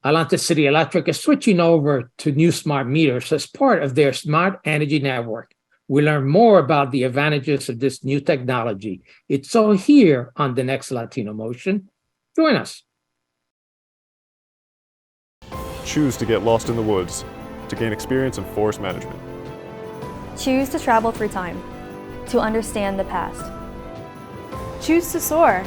Atlantic City Electric is switching over to new smart meters as part of their smart energy network. We learn more about the advantages of this new technology. It's all here on the next Latino Motion. Join us. Choose to get lost in the woods to gain experience in forest management. Choose to travel through time to understand the past. Choose to soar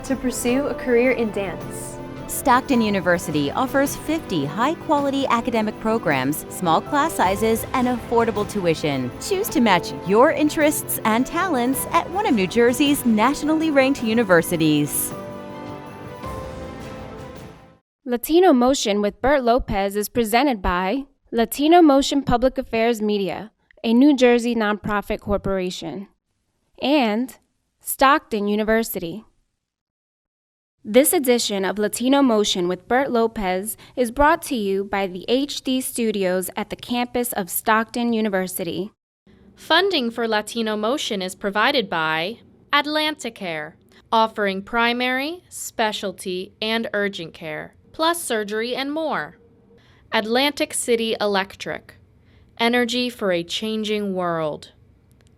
to pursue a career in dance. Stockton University offers 50 high-quality academic programs, small class sizes, and affordable tuition. Choose to match your interests and talents at one of New Jersey's nationally ranked universities. Latino Motion with Bert Lopez is presented by Latino Motion Public Affairs Media, a New Jersey nonprofit corporation, and Stockton University. This edition of Latino Motion with Bert Lopez is brought to you by the HD Studios at the campus of Stockton University. Funding for Latino Motion is provided by Atlanticare, offering primary, specialty, and urgent care, plus surgery and more. Atlantic City Electric, energy for a changing world.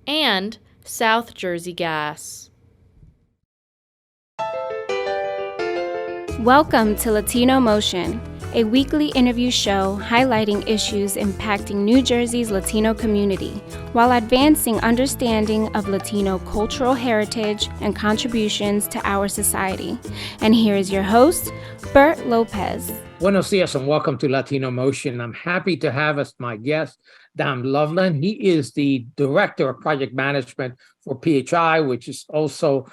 And South Jersey Gas. Welcome to Latino Motion, a weekly interview show highlighting issues impacting New Jersey's Latino community while advancing understanding of Latino cultural heritage and contributions to our society. And here is your host, Bert Lopez. Buenos dias and welcome to Latino Motion. I'm happy to have as my guest, Dan Loveland. He is the Director of Project Management for PHI, which is also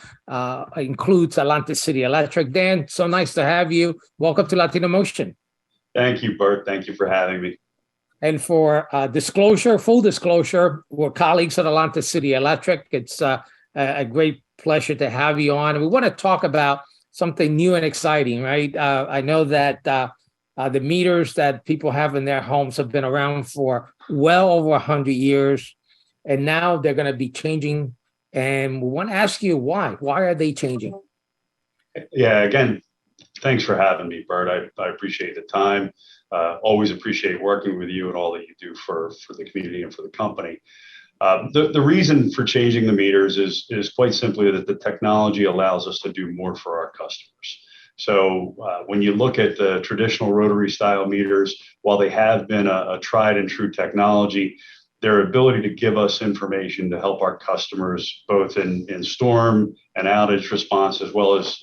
includes Atlantic City Electric. Dan, so nice to have you. Welcome to Latino Motion. Thank you, Bert. Thank you for having me. And for full disclosure, we're colleagues at Atlantic City Electric. It's a great pleasure to have you on. And we want to talk about something new and exciting, right? I know that the meters that people have in their homes have been around for well over 100 years, and now they're going to be changing. And we want to ask you why. Why are they changing? Yeah, again, thanks for having me, Bert. I appreciate the time. Always appreciate working with you and all that you do for the community and for the company. The reason for changing the meters is quite simply that the technology allows us to do more for our customers. So when you look at the traditional rotary style meters, while they have been a tried and true technology, their ability to give us information to help our customers both in storm and outage response, as well as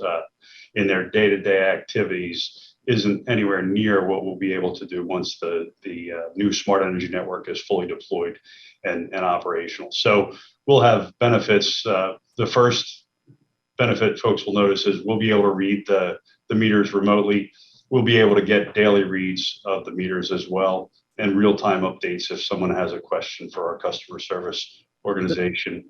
in their day-to-day activities, isn't anywhere near what we'll be able to do once the new smart energy network is fully deployed and operational. So we'll have benefits. The first benefit folks will notice is we'll be able to read the meters remotely. We'll be able to get daily reads of the meters as well, and real-time updates if someone has a question for our customer service organization.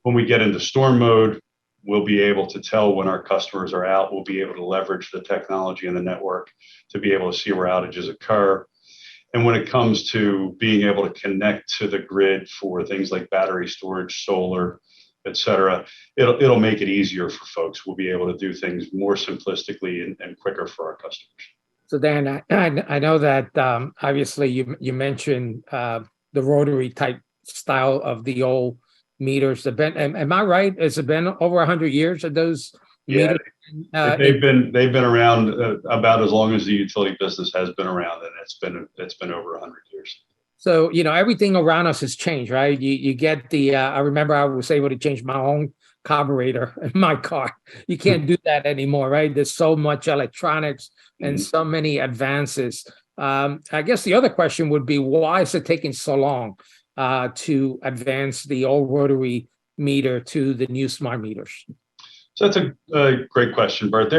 When we get into storm mode, we'll be able to tell when our customers are out. We'll be able to leverage the technology and the network to be able to see where outages occur. And when it comes to being able to connect to the grid for things like battery storage, solar, et cetera, it'll make it easier for folks. We'll be able to do things more simplistically and quicker for our customers. So Dan, I know that obviously you mentioned the rotary type style of the old meters. Am I right? Has it been over 100 years of those meters? They've been around about as long as the utility business has been around, and it's been over 100 years. So, everything around us has changed, right? You get I remember I was able to change my own carburetor in my car. You can't do that anymore, right? There's so much electronics and so many advances. I guess the other question would be, why is it taking so long to advance the old rotary meter to the new smart meters? So that's a great question, Bert.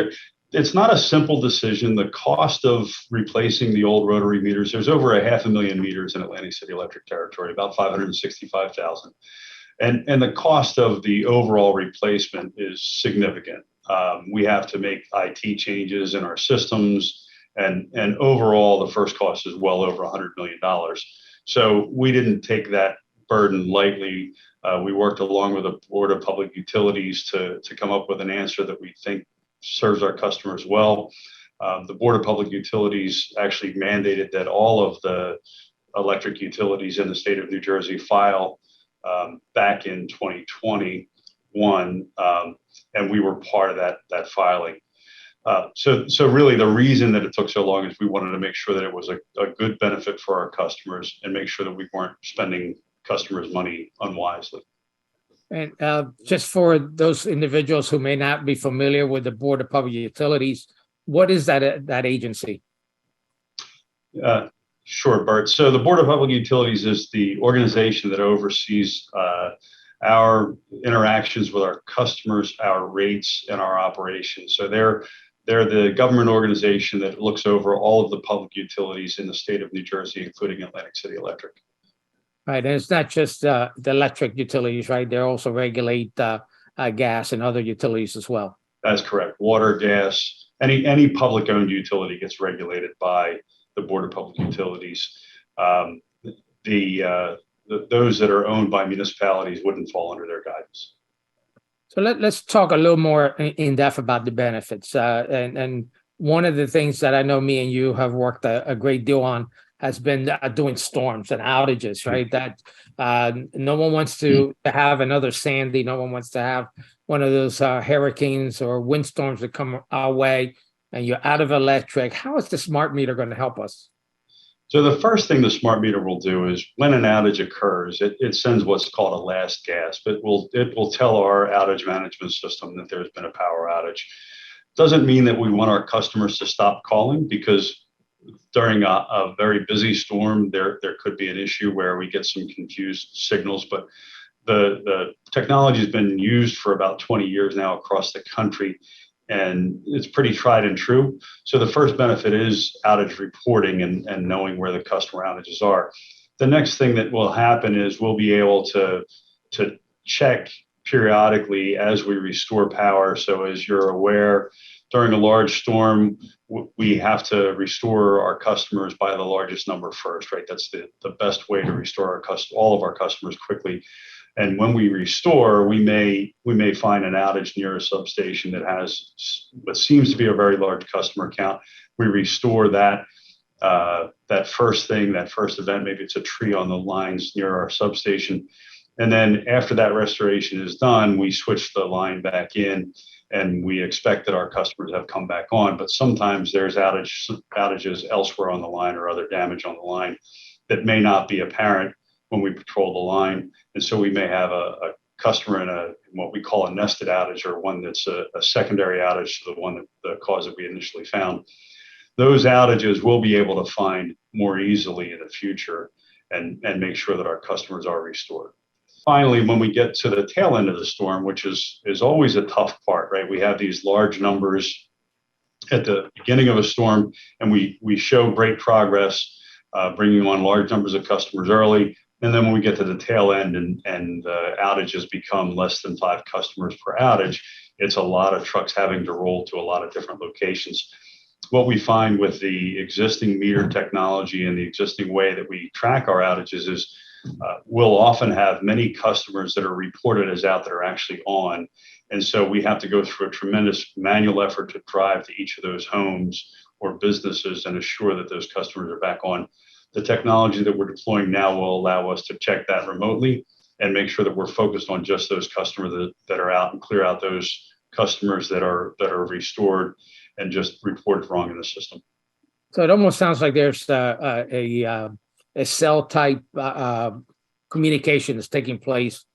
It's not a simple decision. The cost of replacing the old rotary meters, there's over 500,000 meters in Atlantic City Electric territory, about 565,000. And the cost of the overall replacement is significant. We have to make IT changes in our systems, and overall, the first cost is well over $100 million. So we didn't take that burden lightly. We worked along with the Board of Public Utilities to come up with an answer that we think serves our customers well. The Board of Public Utilities actually mandated that all of the electric utilities in the state of New Jersey file back in 2021, and we were part of that filing. So really the reason that it took so long is we wanted to make sure that it was a good benefit for our customers and make sure that we weren't spending customers' money unwisely. And just for those individuals who may not be familiar with the Board of Public Utilities, what is that agency? Sure, Bert. So the Board of Public Utilities is the organization that oversees our interactions with our customers, our rates, and our operations. So they're the government organization that looks over all of the public utilities in the state of New Jersey, including Atlantic City Electric. Right, and it's not just the electric utilities, right? They also regulate gas and other utilities as well. That's correct. Water, gas, any public-owned utility gets regulated by the Board of Public Utilities. Those that are owned by municipalities wouldn't fall under their guidance. So let's talk a little more in depth about the benefits. And one of the things that I know me and you have worked a great deal on has been doing storms and outages, right? That no one wants to have another Sandy. No one wants to have one of those hurricanes or windstorms that come our way and you're out of electric. How is the smart meter going to help us? So the first thing the smart meter will do is when an outage occurs, it sends what's called a last gasp. It will tell our outage management system that there's been a power outage. Doesn't mean that we want our customers to stop calling, because during a very busy storm, there could be an issue where we get some confused signals. But the technology has been used for about 20 years now across the country, and it's pretty tried and true. So the first benefit is outage reporting and knowing where the customer outages are. The next thing that will happen is we'll be able to check periodically as we restore power. So as you're aware, during a large storm, we have to restore our customers by the largest number first, right? That's the best way to restore all of our customers quickly. And when we restore, we may find an outage near a substation that has what seems to be a very large customer count. We restore that first event. Maybe it's a tree on the lines near our substation. And then after that restoration is done, we switch the line back in, and we expect that our customers have come back on. But sometimes there's outages elsewhere on the line or other damage on the line that may not be apparent when we patrol the line. And so we may have a customer in what we call a nested outage, or one that's a secondary outage to the one the cause that we initially found. Those outages we'll be able to find more easily in the future and make sure that our customers are restored. Finally, when we get to the tail end of the storm, which is always a tough part, right? We have these large numbers at the beginning of a storm, and we show great progress, bringing on large numbers of customers early. And then when we get to the tail end and outages become less than 5 customers per outage, it's a lot of trucks having to roll to a lot of different locations. What we find with the existing meter technology and the existing way that we track our outages is we'll often have many customers that are reported as out that are actually on. And so we have to go through a tremendous manual effort to drive to each of those homes or businesses and assure that those customers are back on. The technology that we're deploying now will allow us to check that remotely and make sure that we're focused on just those customers that are out, and clear out those customers that are restored and just reported wrong in the system. So it almost sounds like there's a cell type communication that's taking place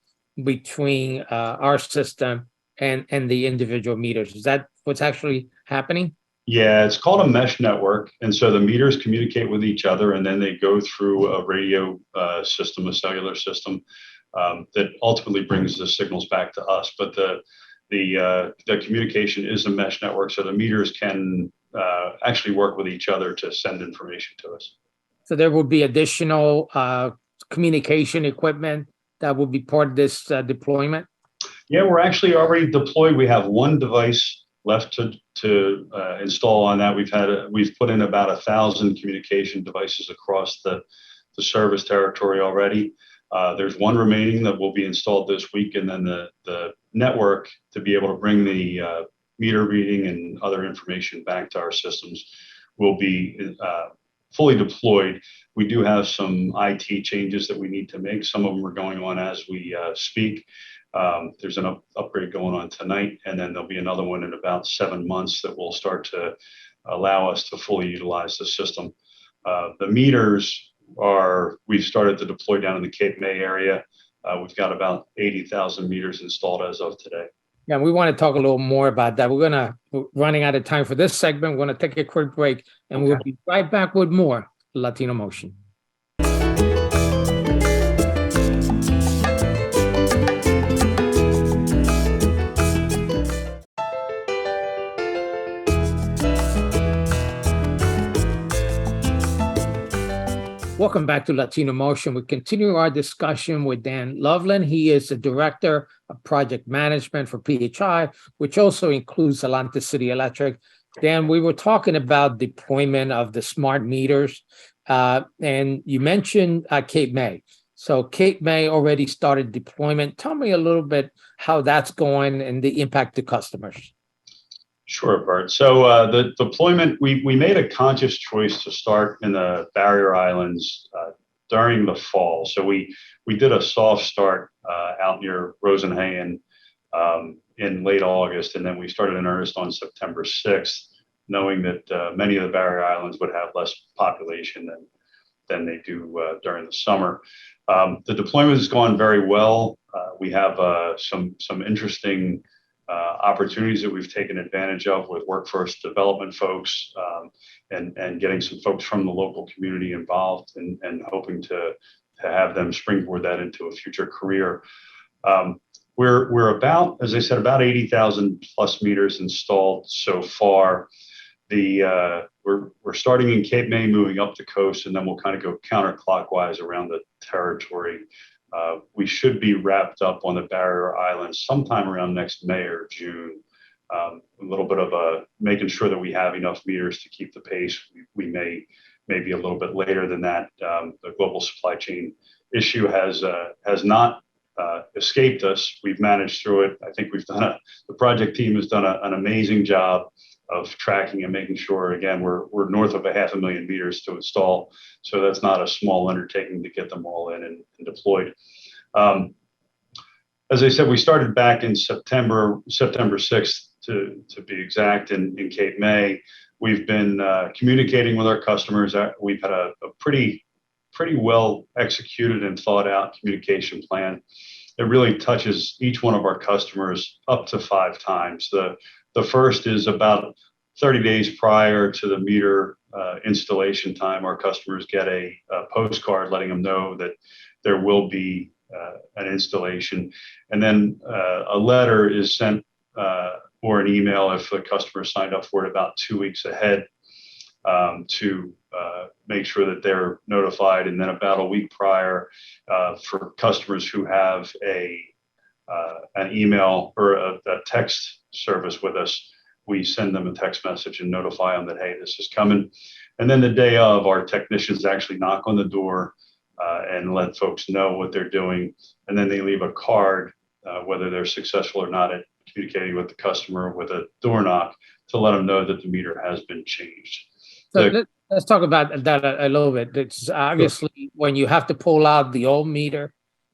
between our system and the individual meters. Is that what's actually happening? Yeah, it's called a mesh network. And so the meters communicate with each other, and then they go through a radio system, a cellular system that ultimately brings the signals back to us. But the communication is a mesh network, so the meters can actually work with each other to send information to us. So there will be additional communication equipment that will be part of this deployment? Yeah, we're actually already deployed. We have one device left to install on that. We've put in about 1,000 communication devices across the service territory already. There's one remaining that will be installed this week, and then the network to be able to bring the meter reading and other information back to our systems will be fully deployed. We do have some IT changes that we need to make. Some of them are going on as we speak. There's an upgrade going on tonight, and then there'll be another one in about 7 months that will start to allow us to fully utilize the system. The meters we've started to deploy down in the Cape May area. We've got about 80,000 meters installed as of today. Yeah, we want to talk a little more about that. We're running out of time for this segment. We're going to take a quick break, and we'll be right back with more Latino Motion. Welcome back to Latino Motion. We continue our discussion with Dan Loveland. He is the Director of Project Management for PHI, which also includes Atlantic City Electric. Dan, we were talking about deployment of the smart meters, and you mentioned Cape May. So Cape May already started deployment. Tell me a little bit how that's going and the impact to customers. Sure, Bert. So the deployment, we made a conscious choice to start in the Barrier Islands during the fall. So we did a soft start out near Rosenhagen in late August, and then we started in earnest on September 6th, knowing that many of the Barrier Islands would have less population than they do during the summer. The deployment has gone very well. We have some interesting opportunities that we've taken advantage of with workforce development folks and getting some folks from the local community involved and hoping to have them springboard that into a future career. We're about, as I said, about 80,000 plus meters installed so far. We're starting in Cape May, moving up the coast, and then we'll kind of go counterclockwise around the territory. We should be wrapped up on the Barrier Islands sometime around next May or June. A little bit of making sure that we have enough meters to keep the pace. We may be a little bit later than that. The global supply chain issue has not escaped us. We've managed through it. I think the project team has done an amazing job of tracking and making sure, again, we're north of 500,000 meters to install. So that's not a small undertaking to get them all in and deployed. As I said, we started back in September 6th to be exact in Cape May. We've been communicating with our customers. We've had a pretty well executed and thought out communication plan. It really touches each one of our customers up to 5 times. The first is about 30 days prior to the meter installation time. Our customers get a postcard letting them know that there will be an installation. And then a letter is sent or an email if the customer signed up for it about 2 weeks ahead to make sure that they're notified. And then about a week prior for customers who have an email or a text service with us, we send them a text message and notify them that, hey, this is coming. And then the day of, our technicians actually knock on the door and let folks know what they're doing. And then they leave a card, whether they're successful or not at communicating with the customer with a door knock to let them know that the meter has been changed. So let's talk about that a little bit. It's obviously when you have to pull out the old meter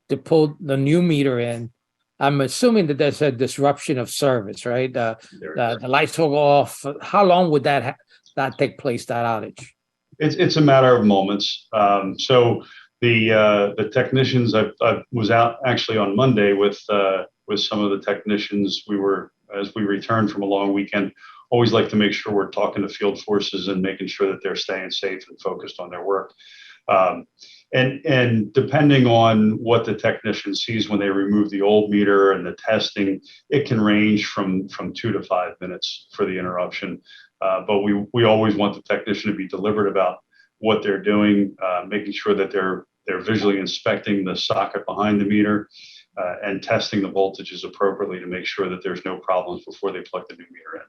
to pull the new meter in, I'm assuming that there's a disruption of service, right? The lights will go off. How long would that take place, that outage? It's a matter of moments. So the technicians, I was out actually on Monday with some of the technicians. As we returned from a long weekend, always like to make sure we're talking to field forces and making sure that they're staying safe and focused on their work. And depending on what the technician sees when they remove the old meter and the testing, it can range from 2 to 5 minutes for the interruption. But we always want the technician to be deliberate about what they're doing, making sure that they're visually inspecting the socket behind the meter and testing the voltages appropriately to make sure that there's no problems before they plug the new meter in.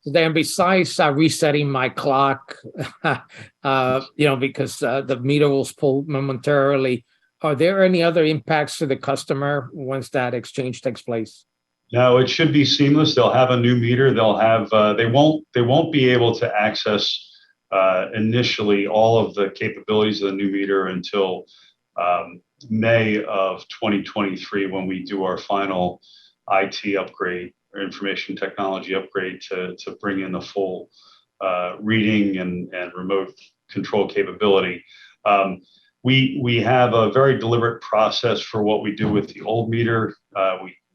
Then besides resetting my clock, because the meter will pull momentarily, are there any other impacts to the customer once that exchange takes place? No, it should be seamless. They'll have a new meter. They'll have they won't be able to access initially all of the capabilities of the new meter until May of 2023, when we do our final IT upgrade or information technology upgrade to bring in the full reading and remote control capability. We have a very deliberate process for what we do with the old meter.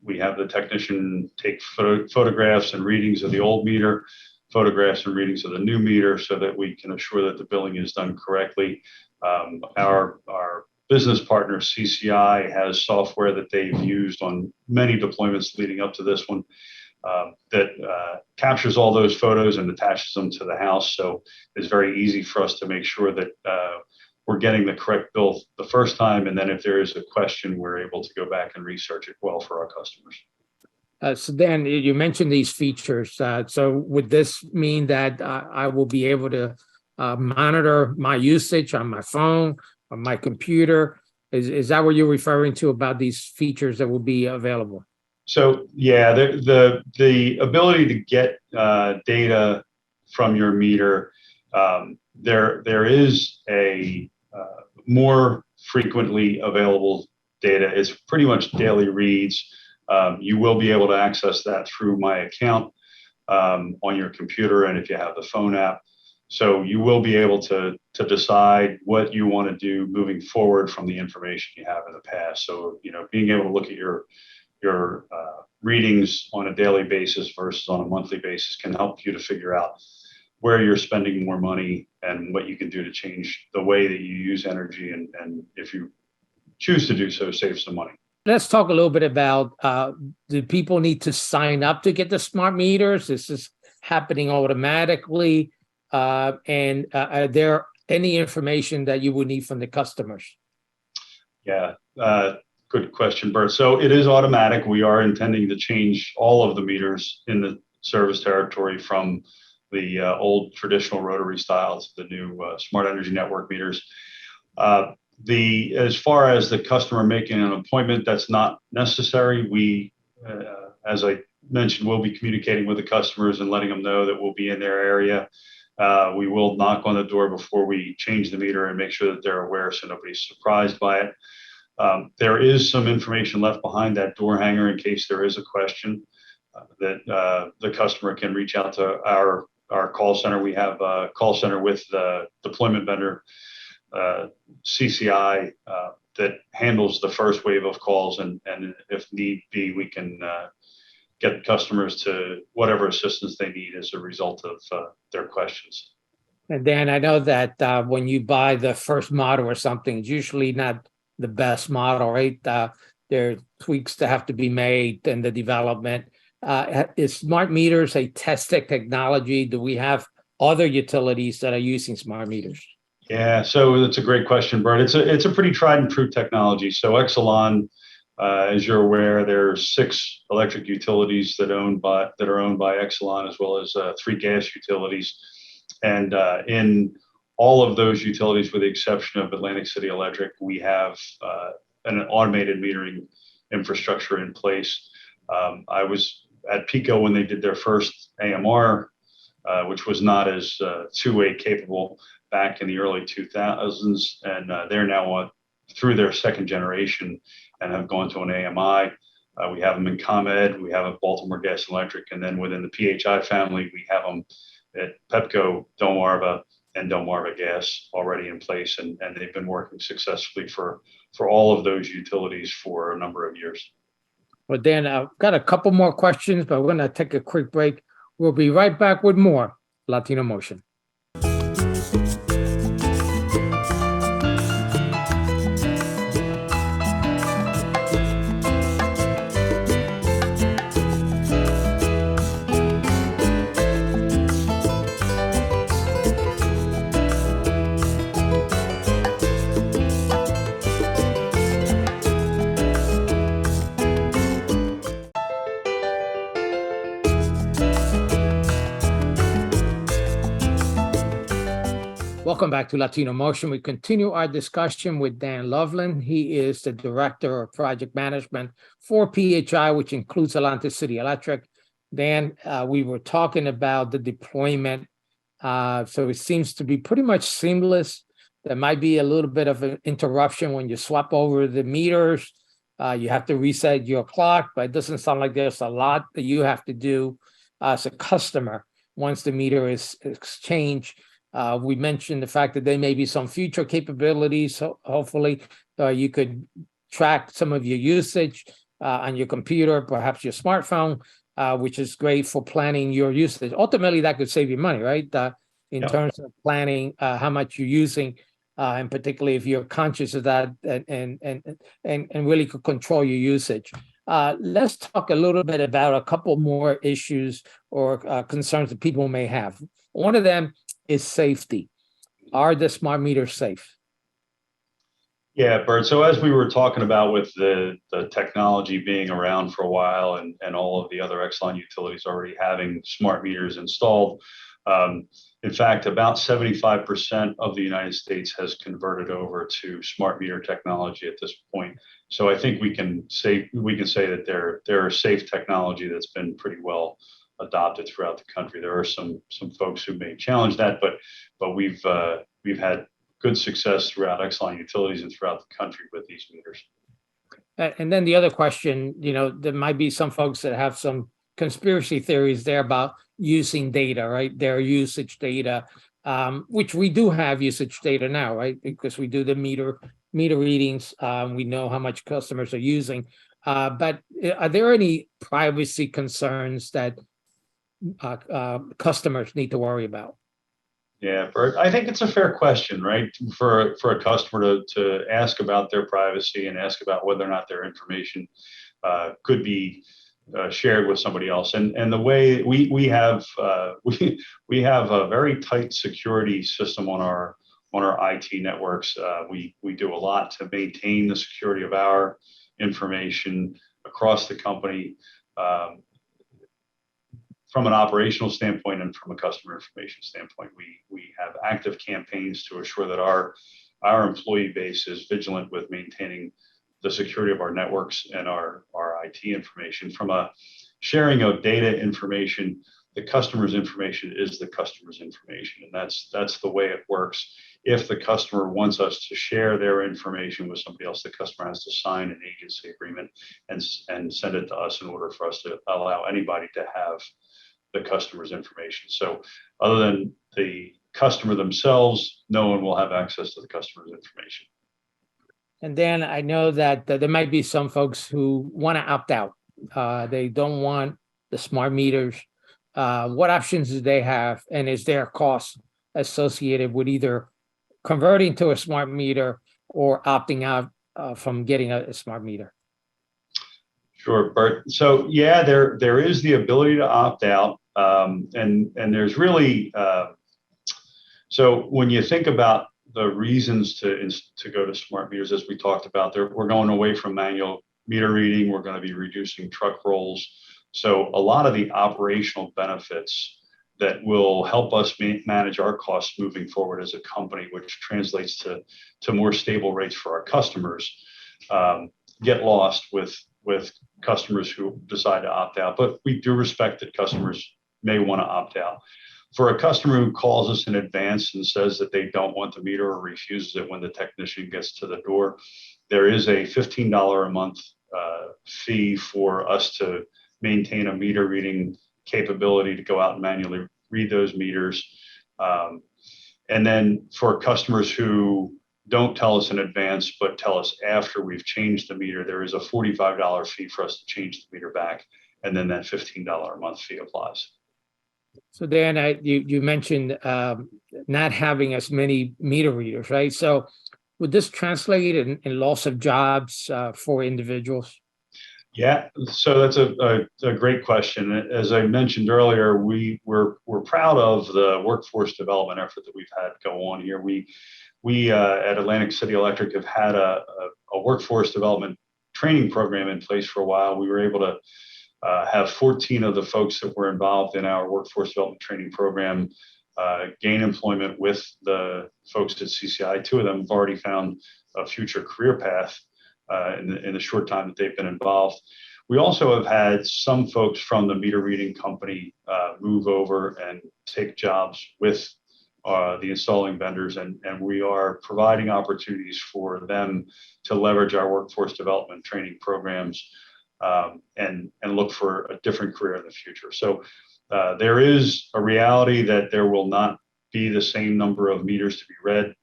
We have the technician take photographs and readings of the old meter, photographs and readings of the new meter, so that we can assure that the billing is done correctly. Our business partner, CCI, has software that they've used on many deployments leading up to this one that captures all those photos and attaches them to the house. So it's very easy for us to make sure that we're getting the correct bill the first time. And then if there is a question, we're able to go back and research it well for our customers. So Dan, you mentioned these features. So would this mean that I will be able to monitor my usage on my phone, on my computer? Is that what you're referring to about these features that will be available? So yeah, the ability to get data from your meter, there is a more frequently available data. It's pretty much daily reads. You will be able to access that through My Account on your computer, and if you have the phone app. So you will be able to decide what you want to do moving forward from the information you have in the past. So, being able to look at your readings on a daily basis versus on a monthly basis can help you to figure out where you're spending more money and what you can do to change the way that you use energy, and if you choose to do so, save some money. Let's talk a little bit about, do people need to sign up to get the smart meters? This is happening automatically. And are there any information that you would need from the customers? Yeah, good question, Bert. So it is automatic. We are intending to change all of the meters in the service territory from the old traditional rotary style to the new smart energy network meters. As far as the customer making an appointment, that's not necessary. We, as I mentioned, we'll be communicating with the customers and letting them know that we'll be in their area. We will knock on the door before we change the meter and make sure that they're aware so nobody's surprised by it. There is some information left behind that door hanger in case there is a question that the customer can reach out to our call center. We have a call center with the deployment vendor, CCI, that handles the first wave of calls, and if need be, we can get customers to whatever assistance they need as a result of their questions. And Dan, I know that when you buy the first model or something, it's usually not the best model, right? There are tweaks that have to be made in the development. Is smart meters a tested technology? Do we have other utilities that are using smart meters? Yeah, so that's a great question, Bert. It's a pretty tried and true technology. So Exelon, as you're aware, there's 6 electric utilities that are owned by Exelon, as well as 3 gas utilities. And in all of those utilities, with the exception of Atlantic City Electric, we have an automated metering infrastructure in place. I was at PECO when they did their first AMR, which was not as two-way capable back in the early 2000s, and they're now through their second generation and have gone to an AMI. We have them in ComEd, we have a Baltimore Gas and Electric, and then within the PHI family, we have them at Pepco, Delmarva, and Delmarva Gas already in place, and they've been working successfully for all of those utilities for a number of years. Well, Dan, I've got a couple more questions, but we're going to take a quick break. We'll be right back with more Latino Motion. Welcome back to Latino Motion. We continue our discussion with Dan Loveland. He is the Director of Project Management for PHI, which includes Atlantic City Electric. Dan, we were talking about the deployment. So it seems to be pretty much seamless. There might be a little bit of an interruption when you swap over the meters. You have to reset your clock, but it doesn't sound like there's a lot that you have to do as a customer once the meter is exchanged. We mentioned the fact that there may be some future capabilities. So hopefully you could track some of your usage on your computer, perhaps your smartphone, which is great for planning your usage. Ultimately, that could save you money, right? In terms of planning how much you're using, and particularly if you're conscious of that and really could control your usage. Let's talk a little bit about a couple more issues or concerns that people may have. One of them is safety. Are the smart meters safe? Yeah, Bert. So as we were talking about with the technology being around for a while and all of the other Exelon utilities already having smart meters installed, in fact, about 75% of the United States has converted over to smart meter technology at this point. So I think we can say that they're safe technology that's been pretty well adopted throughout the country. There are some folks who may challenge that, but we've had good success throughout Exelon utilities and throughout the country with these meters. And then the other question, there might be some folks that have some conspiracy theories there about using data, right? Their usage data, which we do have usage data now, right? Because we do the meter readings. We know how much customers are using. But are there any privacy concerns that customers need to worry about? Yeah, Bert, I think it's a fair question, right? For a customer to ask about their privacy and ask about whether or not their information could be shared with somebody else. And the way we have a very tight security system on our IT networks. We do a lot to maintain the security of our information across the company. From an operational standpoint and from a customer information standpoint, we have active campaigns to assure that our employee base is vigilant with maintaining the security of our networks and our IT information. From a sharing of data information, the customer's information is the customer's information, and that's the way it works. If the customer wants us to share their information with somebody else, the customer has to sign an agency agreement and send it to us in order for us to allow anybody to have the customer's information. So other than the customer themselves, no one will have access to the customer's information. And then I know that there might be some folks who want to opt out. They don't want the smart meters. What options do they have? And is there a cost associated with either converting to a smart meter or opting out from getting a smart meter? Sure, Bert. So yeah, there is the ability to opt out. And there's really, so when you think about the reasons to go to smart meters, as we talked about, we're going away from manual meter reading. We're going to be reducing truck rolls. So a lot of the operational benefits that will help us manage our costs moving forward as a company, which translates to more stable rates for our customers, get lost with customers who decide to opt out. But we do respect that customers may want to opt out. For a customer who calls us in advance and says that they don't want the meter or refuses it when the technician gets to the door, there is a $15 a month fee for us to maintain a meter reading capability to go out and manually read those meters. And then for customers who don't tell us in advance, but tell us after we've changed the meter, there is a $45 fee for us to change the meter back. And then that $15 a month fee applies. So Dan, you mentioned not having as many meter readers, right? So would this translate in loss of jobs for individuals? Yeah, so that's a great question. As I mentioned earlier, we're proud of the workforce development effort that we've had go on here. We at Atlantic City Electric have had a workforce development training program in place for a while. We were able to have 14 of the folks that were involved in our workforce development training program gain employment with the folks at CCI. Two of them have already found a future career path in the short time that they've been involved. We also have had some folks from the meter reading company move over and take jobs with the installing vendors, and we are providing opportunities for them to leverage our workforce development training programs and look for a different career in the future. So there is a reality that there will not be the same number of meters to be read.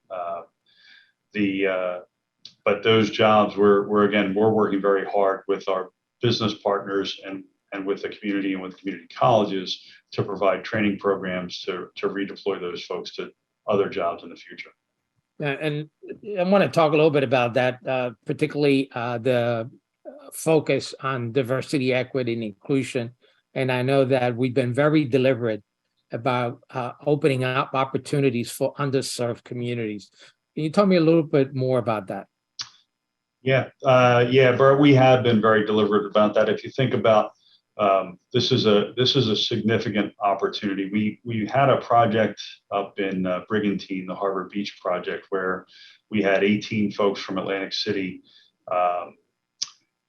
But those jobs, we're working very hard with our business partners and with the community and with community colleges to provide training programs to redeploy those folks to other jobs in the future. And I want to talk a little bit about that, particularly the focus on diversity, equity, and inclusion. And I know that we've been very deliberate about opening up opportunities for underserved communities. Can you tell me a little bit more about that? Yeah, Bert, we have been very deliberate about that. If you think about this is a significant opportunity. We had a project up in Brigantine, the Harbor Beach project, where we had 18 folks from Atlantic City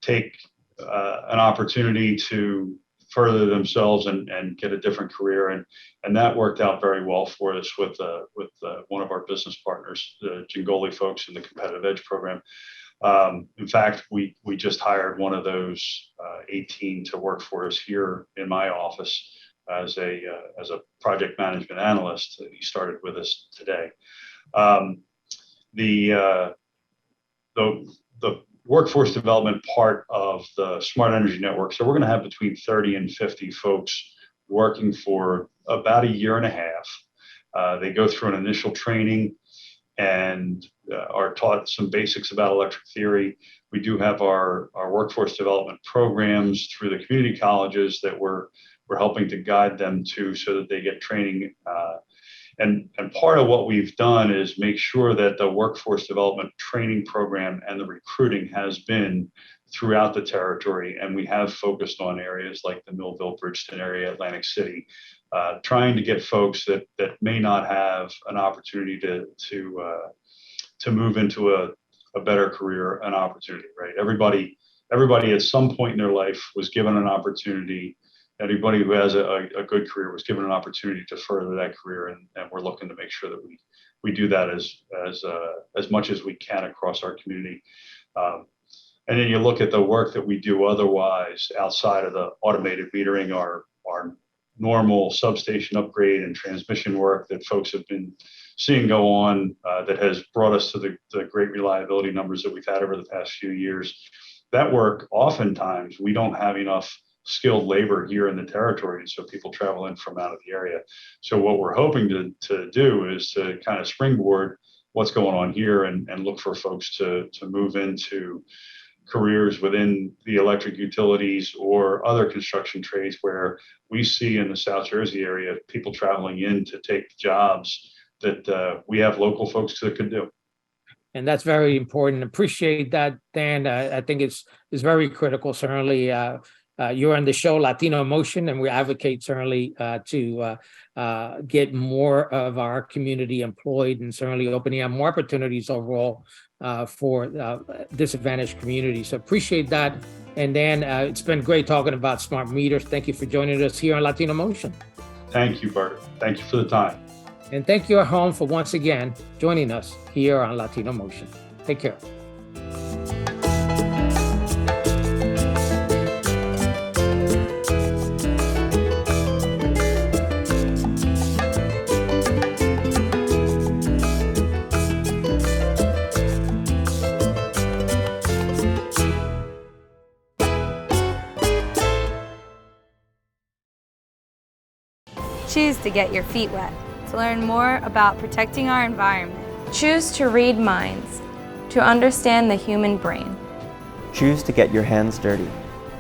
take an opportunity to further themselves and get a different career, and that worked out very well for us with one of our business partners, the Jingoli folks in the Competitive Edge program. In fact, we just hired one of those 18 to work for us here in my office as a project management analyst. He started with us today. The workforce development part of the Smart Energy Network. So we're going to have between 30 and 50 folks working for about a year and a half. They go through an initial training and are taught some basics about electric theory. We do have our workforce development programs through the community colleges that we're helping to guide them to so that they get training. And part of what we've done is make sure that the workforce development training program and the recruiting has been throughout the territory. And we have focused on areas like the Millville, Bridgeton area, Atlantic City, trying to get folks that may not have an opportunity to move into a better career, an opportunity, right? Everybody at some point in their life was given an opportunity. Anybody who has a good career was given an opportunity to further that career, and we're looking to make sure that we do that as much as we can across our community. And then you look at the work that we do otherwise outside of the automated metering, our normal substation upgrade and transmission work that folks have been seeing go on that has brought us to the great reliability numbers that we've had over the past few years. That work, oftentimes, we don't have enough skilled labor here in the territory, and so people travel in from out of the area. So what we're hoping to do is to kind of springboard what's going on here and look for folks to move into careers within the electric utilities or other construction trades where we see in the South Jersey area people traveling in to take jobs that we have local folks that could do. And that's very important. Appreciate that, Dan. I think it's very critical. Certainly, you're on the show Latino Motion, and we advocate certainly to get more of our community employed, and certainly opening up more opportunities overall for disadvantaged communities. So appreciate that. And Dan, it's been great talking about smart meters. Thank you for joining us here on Latino Motion. Thank you, Bert. Thank you for the time. And thank you at home for once again joining us here on Latino Motion. Take care. Choose to get your feet wet, to learn more about protecting our environment. Choose to read minds, to understand the human brain. Choose to get your hands dirty,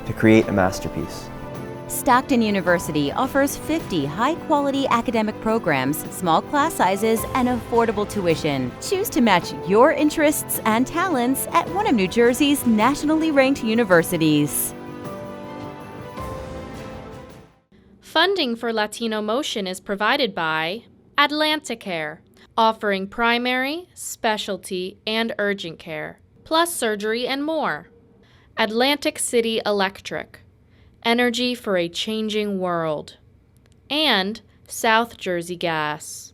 to create a masterpiece. Stockton University offers 50 high-quality academic programs, small class sizes, and affordable tuition. Choose to match your interests and talents at one of New Jersey's nationally ranked universities. Funding for Latino Motion is provided by Atlanticare, offering primary, specialty, and urgent care, plus surgery and more. Atlantic City Electric, energy for a changing world. And South Jersey Gas.